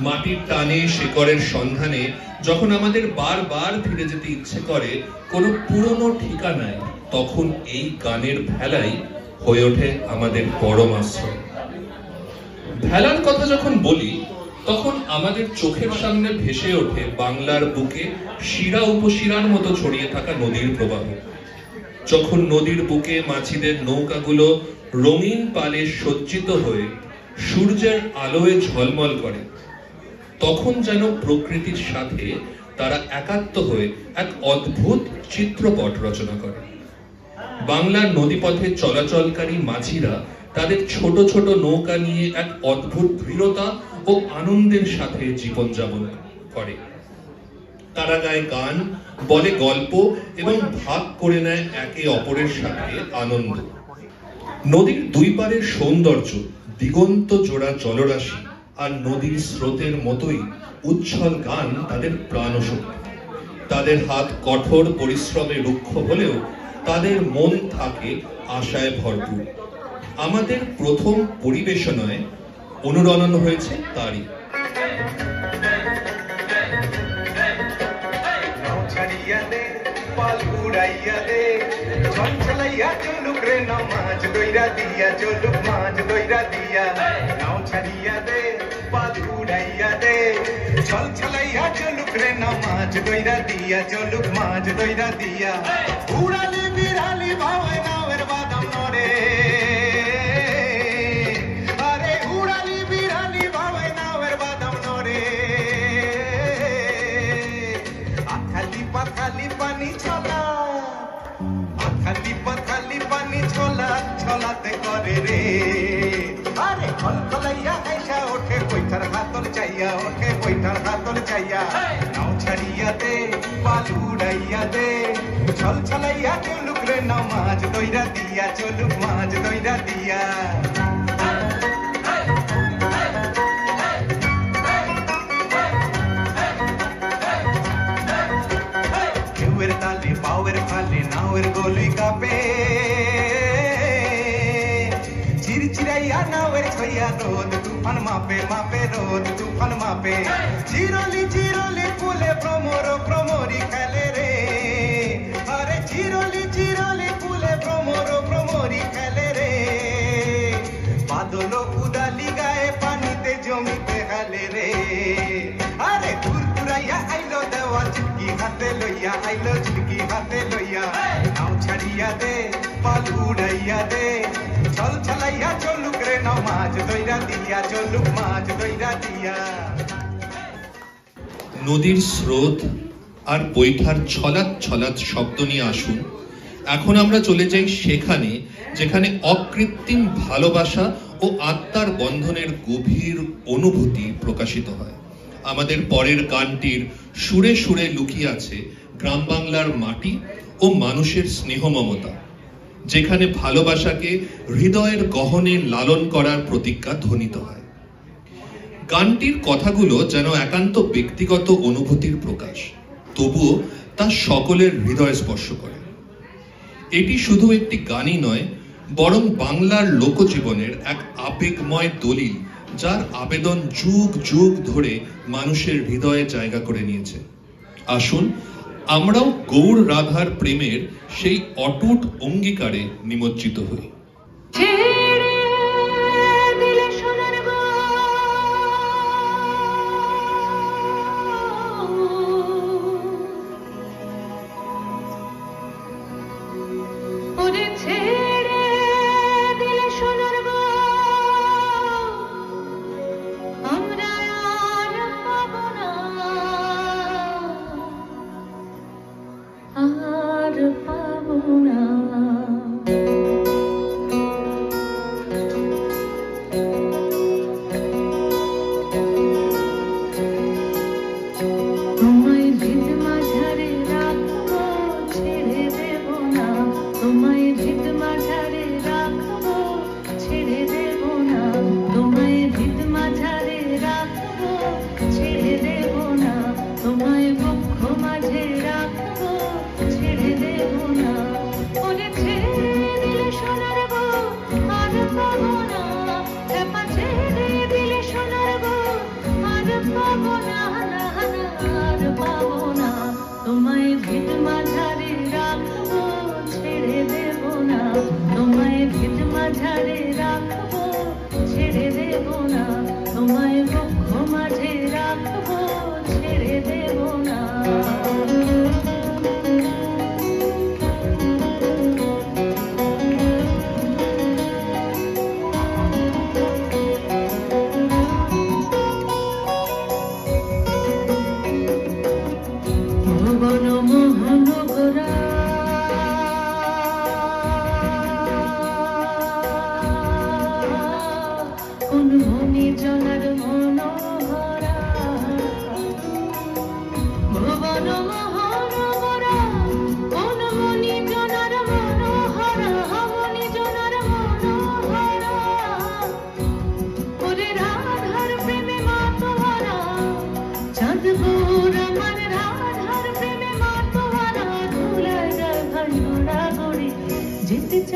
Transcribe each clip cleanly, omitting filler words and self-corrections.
মাটির টানে শেকড়ের সন্ধানে যখন আমাদের বারবার ফিরে যেতে ইচ্ছে করে কোনো পুরনো ঠিকানায়, তখন এই গানের ভেলাই হয়ে ওঠে আমাদের পরম আশ্রয়। ভেলার কথা যখন বলি তখন আমাদের চোখের সামনে ভেসে ওঠে বাংলার বুকে শিরা উপশিরার মতো ছড়িয়ে থাকা নদীর প্রবাহ। যখন নদীর বুকে মাছিদের নৌকাগুলো রঙিন পালে সজ্জিত হয়ে সূর্যের আলোয় ঝলমল করে, তখন যেন প্রকৃতির সাথে তারা একাত্ম হয়ে এক অদ্ভুত চিত্রপট রচনা করে। বাংলার নদীপথে চলাচলকারী মাঝিরা তাদের ছোট ছোট নৌকা নিয়ে এক অদ্ভুত দৃঢ়তা ও আনন্দের সাথে জীবনযাপন করে। তারা গায় গান, বলে গল্প এবং ভাগ করে নেয় একে অপরের সাথে আনন্দ। নদীর দুই পারের সৌন্দর্য, দিগন্ত জোড়া জলরাশি আর নদীর স্রোতের মতোই উচ্ছল গান তাদের প্রাণশক্তি। তাদের হাত কঠোর পরিশ্রমে রুক্ষ হলেও তাদের মন থাকে আশায় ভরপুর। আমাদের প্রথম পরিবেশনায় অনুরণন হয়েছে তারই। ছলাতে করে রে, আরে খলখলাইয়া আইসা ওঠে বৈঠার হাতল চাইয়া, ওঠে বৈঠার হাতল চাইয়া। নাও ছাড়িয়া দে, পাল উড়াইয়া দে, ছল ছলাইয়া চলুক রে নাও মাছ দইরা দিয়া, চলুক মাছ দইরা দিয়া। ঢেউয়ের তালে পাওয়ের ফালে নাওয়ের গলি কাঁপে, চিরচিরাইয়া নাওয়ের ছইয়া রোদ তুফান মাপে, মাপে রোদ তুফান মাপে। চিরলি চিরলি ফুলে ভ্রমর ভ্রমরি খেলে রে, আরে চিরলি চিরলি ফুলে ভ্রমর ভ্রমরি খেলে রে। বাদল উদালি গায়ে পানিতে জমিতে হালে রে, আরে তুরতুরাইয়া আইলো দেওয়া চিটকি হাতে লইয়া, আইলো চিটকি হাতে লইয়া। নাও ছাড়িয়া দে, পাল উড়াইয়া দে, ছল ছলাইয়া চলুক রে নাও মাছ দইরা দিয়া, চলুক মাছ দইরা দিয়া। নদীর স্রোত আর বৈঠার ছলাৎ ছলাৎ শব্দ নিয়ে আসুন। এখন আমরা চলে যাই সেখানে যেখানে অকৃত্রিম ভালোবাসা ও আত্মার বন্ধনের গভীর অনুভূতি প্রকাশিত হয়। আমাদের পরের গানটির সুরে সুরে লুকিয়ে আছে গ্রাম বাংলার মাটি ও মানুষের স্নেহ মমতা, যেখানে ভালোবাসাকে হৃদয়ের গহনে লালন করার প্রতিজ্ঞা ধ্বনিত হয়। গানটির কথাগুলো যেন একান্ত ব্যক্তিগত অনুভূতির প্রকাশ, তবুও তা সকলের হৃদয় স্পর্শ করে। এটি শুধু একটি গানই নয়, বরং বাংলার লোকজীবনের এক আবেগময় দলিল, যার আবেদন যুগ যুগ ধরে মানুষের হৃদয়ে জায়গা করে নিয়েছে। আসুন আমরাও গৌর রাধার প্রেমের সেই অটুট অঙ্গীকারে নিমজ্জিত হই।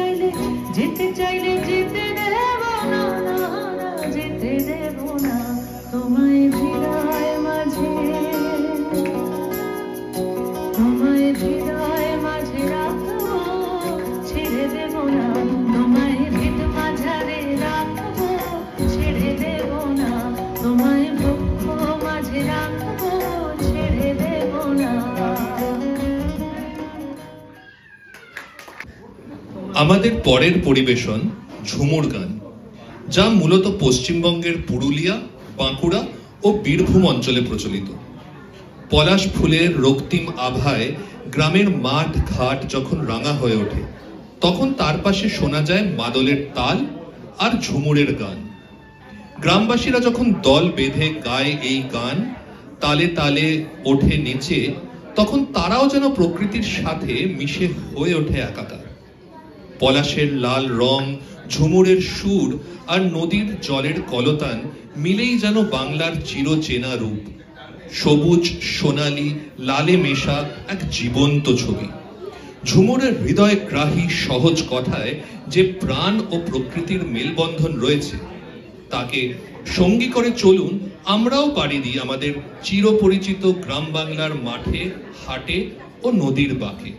চাইলে যেতে দেব না, যেতে দেব না তোমায় হৃদয় মাঝে, তোমায় হৃদয় মাঝে রাখবো, ছেড়ে দেব না তোমায় হৃদ মাঝারে রাখবো, ছেড়ে দেব না তোমায় বক্ষ মাঝে রাখবো, ছেড়ে দেব না। আমাদের পরের পরিবেশন ঝুমুর গান, যা মূলত পশ্চিমবঙ্গের পুরুলিয়া, বাঁকুড়া ও বীরভূম অঞ্চলে প্রচলিত। পলাশ ফুলের রক্তিম আভায় গ্রামের মাঠ ঘাট যখন রাঙা হয়ে ওঠে, তখন তার পাশে শোনা যায় মাদলের তাল আর ঝুমুরের গান। গ্রামবাসীরা যখন দল বেঁধে গায় এই গান, তালে তালে ওঠে নেচে, তখন তারাও যেন প্রকৃতির সাথে মিশে হয়ে ওঠে একাকার। পলাশের লাল রং, ঝুমুরের সুর আর নদীর জলের কলতান মিলেই যেন বাংলার চিরচেনা রূপ। সবুজ সোনালী লালে মেশা এক জীবন্ত ছবি। ঝুমুরের হৃদয়গ্রাহী সহজ কথায় যে প্রাণ ও প্রকৃতির মেলবন্ধন রয়েছে, তাকে সঙ্গী করে চলুন আমরাও পাড়ি দিই আমাদের চিরপরিচিত গ্রাম বাংলার মাঠে, হাটে ও নদীর বাঁকে।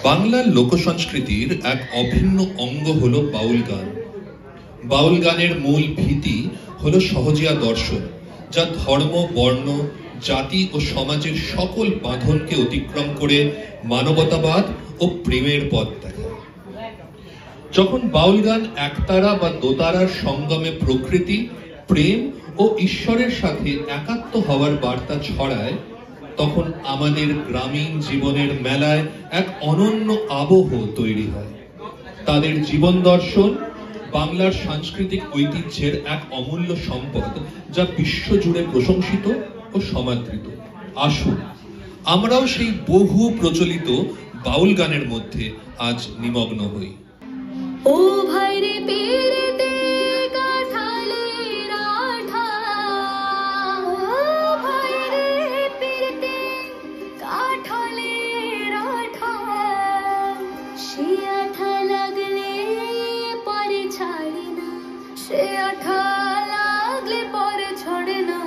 বাংলার লোকসংস্কৃতির এক অভিন্ন অঙ্গ হলো বাউল গান। বাউল গানের মূল ভীতি হলো সহজিয়া দর্শন, যা ধর্ম, বর্ণ, জাতি ও সমাজের সকল বাঁধনকে অতিক্রম করে মানবতাবাদ ও প্রেমের পথ দেখায়। যখন বাউল গান একতারা বা দোতারার সঙ্গমে প্রকৃতি, প্রেম ও ঈশ্বরের সাথে একাত্ম হওয়ার বার্তা ছড়ায়, তখন আমাদের গ্রামীণ জীবনের মেলায় এক অনন্য আবহ তৈরি হয়। তাদের জীবন দর্শন, বাংলার সাংস্কৃতিক ঐতিহ্যের এক অমূল্য সম্পদ, যা বিশ্বজুড়ে প্রশংসিত ও সমাদৃত। আসুন আমরাও সেই বহু প্রচলিত বাউল গানের মধ্যে আজ নিমগ্ন হই। ও ভাইরে পেরেতে কাঁঠালের আঠা, ও ভাইরে পেরেতে কাঁঠালের আঠা, সে আঠা লাগলে পরে ছাড়ে না, সে আঠা লাগলে পরে ছড়ে না।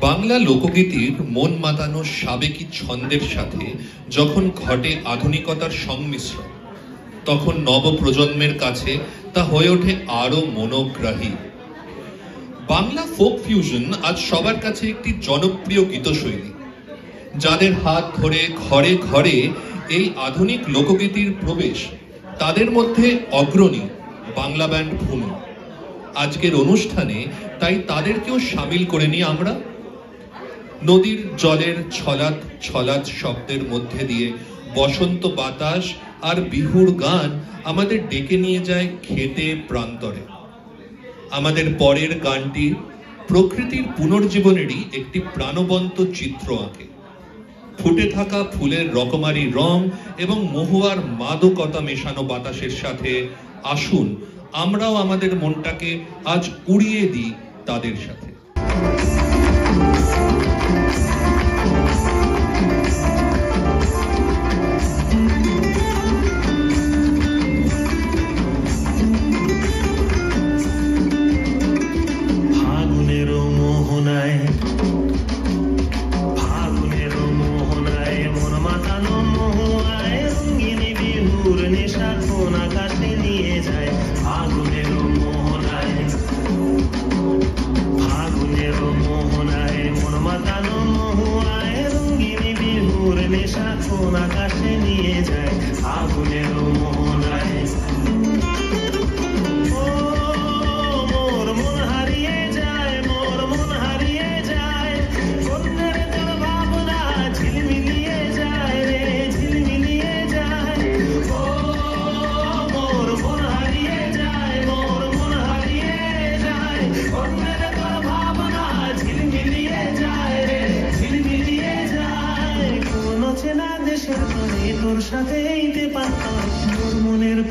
বাংলা লোকগীতির মন মাতানো সাবেকি ছন্দের সাথে যখন ঘটে আধুনিকতার সংমিশ্রণ, তখন নবপ্রজন্মের কাছে তা হয়ে ওঠে আরো মনোগ্রাহী। বাংলা ফোক ফিউশন আজ সবার কাছে একটি জনপ্রিয় গীতশৈলী, যাদের হাত ধরে ঘরে ঘরে এই আধুনিক লোকগীতির প্রবেশ, তাদের মধ্যে অগ্রণী বাংলা ব্যান্ড ভূমি। আজকের অনুষ্ঠানে তাই তাদেরকেও সামিল করে নিই আমরা। নদীর জলের ছলাৎ ছলাৎ শব্দের মধ্যে দিয়ে বসন্ত বাতাস আর বিহুর গান আমাদের ডেকে নিয়ে যায় খেতে প্রান্তরে। আমাদের পরের গানটি প্রকৃতির পুনর্জীবনেরই একটি প্রাণবন্ত চিত্র আঁকে। ফুটে থাকা ফুলের রকমারি রং এবং মহুয়ার মাদকতা মেশানো বাতাসের সাথে আসুন আমরাও আমাদের মনটাকে আজ উড়িয়ে দিই তাদের সাথে।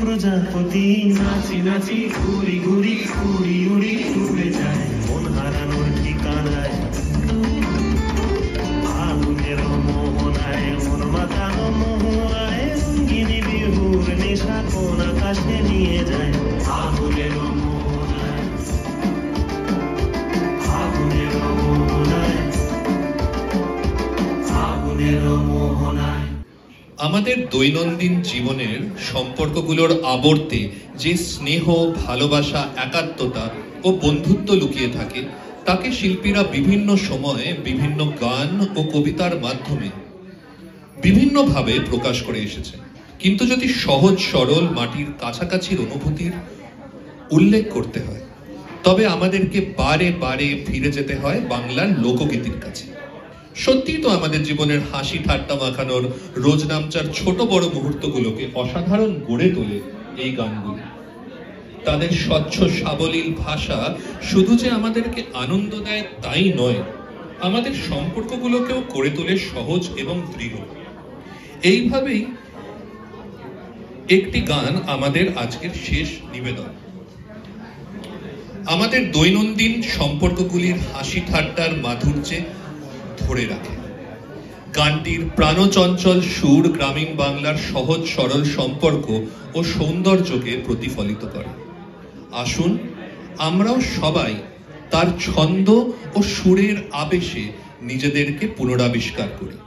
প্রজাপতি নাচি নাচি ঘুরি ঘুরি উড়ি উড়ি উড়ে যায় মন হারানোর ঠিকানায়। ফাগুনের মোহনায় মন মাতানো মহুয়ায় রঙ্গিনী বিহুর নেশা কোন আকাশে নিয়ে যায়। ফাগুনের মোহনায় আমাদের দৈনন্দিন জীবনের সম্পর্কগুলোর আবর্তে যে স্নেহ, ভালোবাসা, একাত্মতা ও বন্ধুত্ব লুকিয়ে থাকে তাকে শিল্পীরা বিভিন্ন সময়ে বিভিন্ন গান ও কবিতার মাধ্যমে বিভিন্নভাবে প্রকাশ করে এসেছে। কিন্তু যদি সহজ সরল মাটির কাছাকাছির অনুভূতির উল্লেখ করতে হয় তবে আমাদেরকে বারে বারে ফিরে যেতে হয় বাংলার লোকগীতির কাছে। সত্যিই তো আমাদের জীবনের হাসি ঠাট্টা মাখানোর রোজ নামচার ছোট বড় মুহূর্তগুলোকে অসাধারণ গড়ে তোলে এই গানগুলি। তাদের স্বচ্ছ সাবলীল ভাষা শুধু যে আমাদেরকে আনন্দ দেয় তাই নয়, আমাদের সম্পর্কগুলোকেও করে তোলে সহজ এবং দৃঢ়। এইভাবেই একটি গান আমাদের আজকের শেষ নিবেদন। আমাদের দৈনন্দিন সম্পর্কগুলির হাসি ঠাট্টার মাধুর্যে ধরে রাখে। গানটির প্রাণচঞ্চল সুর গ্রামীণ বাংলার সহজ সরল সম্পর্ক ও সৌন্দর্যকে প্রতিফলিত করে। আসুন আমরাও সবাই তার ছন্দ ও সুরের আবেশে নিজেদেরকে পুনরাবিষ্কার করি।